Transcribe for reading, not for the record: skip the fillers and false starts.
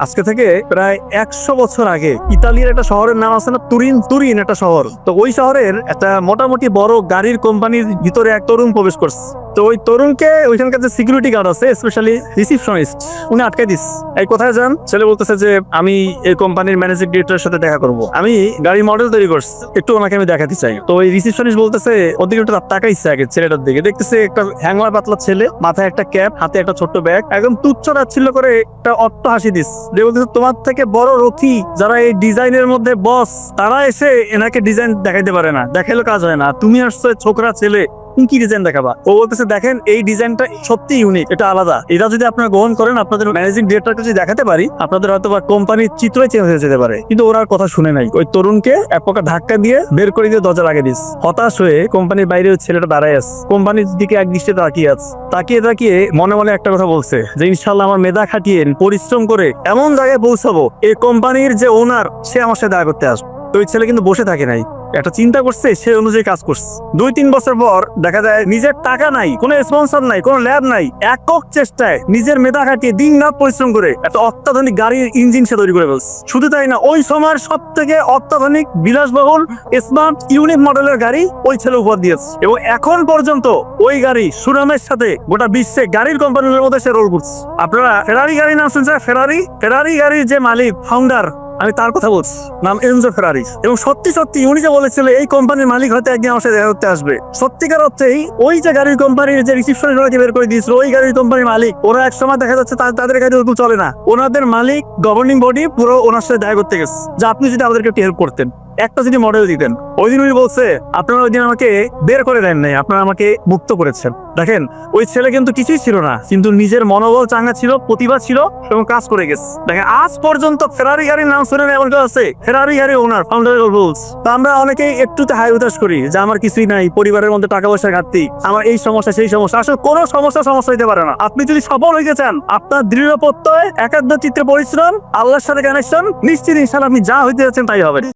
আজকে থেকে প্রায় 100 বছর আগে ইতালির একটা শহরের নাম আছে না, তুরিন একটা শহর। তো ওই শহরের একটা মোটামুটি বড় গাড়ির কোম্পানির ভিতরে এক তরুণ প্রবেশ করছে। তো ওই তরুণকে ওইখানকার যে সিকিউরিটি গার্ড আছে, স্পেশালি রিসিপশনিস্ট, উনি আটকাই দিস। এই কোথায় যান? ছেলে বলতেছে যে আমি এই কোম্পানির ম্যানেজিং ডিরেক্টরের সাথে দেখা করব, আমি গাড়ি মডেল তৈরি করছি, একটু ওনাকে আমি দেখাতে চাই। তো ওই রিসিপশনিস্ট বলতেছে ওদিকে একটু তাকাইছে আগে ছেলেটার দিকে, দেখতেছে একটা হ্যাংলা পাতলা ছেলে, মাথায় একটা ক্যাপ, হাতে একটা ছোট্ট ব্যাগ, একদম তুচ্ছ তাচ্ছিল্য করে একটা অট্ট হাসি দিস। যে বলতেছে তোমার থেকে বড় রথি যারা এই ডিজাইনের মধ্যে বস, তারা এসে এনাকে ডিজাইন দেখাইতে পারে না, দেখাইলে কাজ হয় না। তুমি আসছো ছোকরা ছেলে, তুমি কি ডিজাইন দেখাবা? ও বলতেছে দেখেন এই ডিজাইনটা সত্যি ইউনিক, এটা আলাদা, এটা যদি আপনারা গ্রহণ করেন, আপনাদের ম্যানেজিং ডিরেক্টরকে যদি দেখাতে পারি, আপনাদের হয়তো বা কোম্পানির চিত্রই চেঞ্জ হয়ে যেতে পারে। কিন্তু ওরা কথা শুনে নাই, ওই তরুণকে এক প্রকার ধাক্কা দিয়ে বের করে দিয়ে দরজা লাগিয়ে দিস। হতাশ হয়ে কোম্পানির বাইরে ওই ছেলেটা দাঁড়ায় আছে, কোম্পানির দিকে এক দৃষ্টিতে তাকিয়ে আছে। তাকিয়ে মনে মনে একটা কথা বলছে যে ইনশাল্লাহ আমার মেধা খাটিয়ে পরিশ্রম করে এমন জায়গায় পৌঁছাবো, এই কোম্পানির যে ওনার সে আমার সাথে দেখা করতে আসবে। তো ওই ছেলে কিন্তু বসে থাকে নাই, একটা চিন্তা করছে, সে অনুযায়ী কাজ করছে। 2-3 বছর পর দেখা যায় নিজের টাকা নাই, কোনো স্পন্সর নাই, কোনো ল্যাব নাই, একক চেষ্টায় নিজের মেধা খাটিয়ে দিন রাত পরিশ্রম করে একটা অত্যাধুনিক গাড়ির ইঞ্জিন সে তৈরি করে ফেলছে। শুধু তাই না, ওই সময়ের সব থেকে অত্যাধুনিক বিলাসবহুল স্মার্ট ইউনিক মডেলের গাড়ি ওই ছেলে উপহার দিয়েছে, এবং এখন পর্যন্ত ওই গাড়ি সুনামের সাথে গোটা বিশ্বে গাড়ির কোম্পানির মধ্যে সে রোল করছে। আপনারা ফেরারি গাড়ি নাম শুনছেন? ফেরারি গাড়ির যে মালিক, ফাউন্ডার, আমি তার কথা বলছি, নাম এনজো ফেরারি। এবং সত্যি উনি যে বলেছিল এই কোম্পানির মালিক হয়তো একদিন আমার সাথে দেখা করতে আসবে, সত্যিকার অর্থেই ওই যে গাড়ির কোম্পানির যে রিসিপশনিস্ট ওনাকে বের করে দিয়েছিল, ওই গাড়ির কোম্পানির মালিক, ওরা এক সময় দেখা যাচ্ছে তাদের গাড়ি ওরকম চলে না, ওনাদের মালিক গভর্নিং বডি পুরো ওনার সাথে দেখা করতে গেছে যে আপনি যদি আমাদেরকে একটু হেল্প করতেন, একটা যদি মডেল দিতেন। ওই দিন উনি বলছে আপনারা ওই দিন আমাকে বের করে দেন নাই, আপনারা আমাকে মুক্ত করেছেন। দেখেন ওই ছেলে কিন্তু কিছুই ছিল না, কিন্তু নিজের মনোবল চাঙ্গা ছিল, প্রতিভা ছিল, এবং কাজ করে গেছে। দেখেন আজ পর্যন্ত ফেরারি গাড়ির নাম শুনে এমন কেউ আছে? ফেরারি গাড়ির ওনার, ফাউন্ডার রুলস। তো আমরা অনেকেই একটুতে হাই উতাস করি যে আমার কিছুই নাই, পরিবারের মধ্যে টাকা পয়সা ঘাটতি, আমার এই সমস্যা সেই সমস্যা। আসলে কোনো সমস্যা হইতে পারে না। আপনি যদি সফল হইতে চান, আপনার দৃঢ় প্রত্যয়, একাগ্র চিত্তে পরিশ্রম, আল্লাহর সাথে কানেকশন, নিশ্চিত ইনশাআল্লাহ আপনি যা হইতে যাচ্ছেন তাই হবে।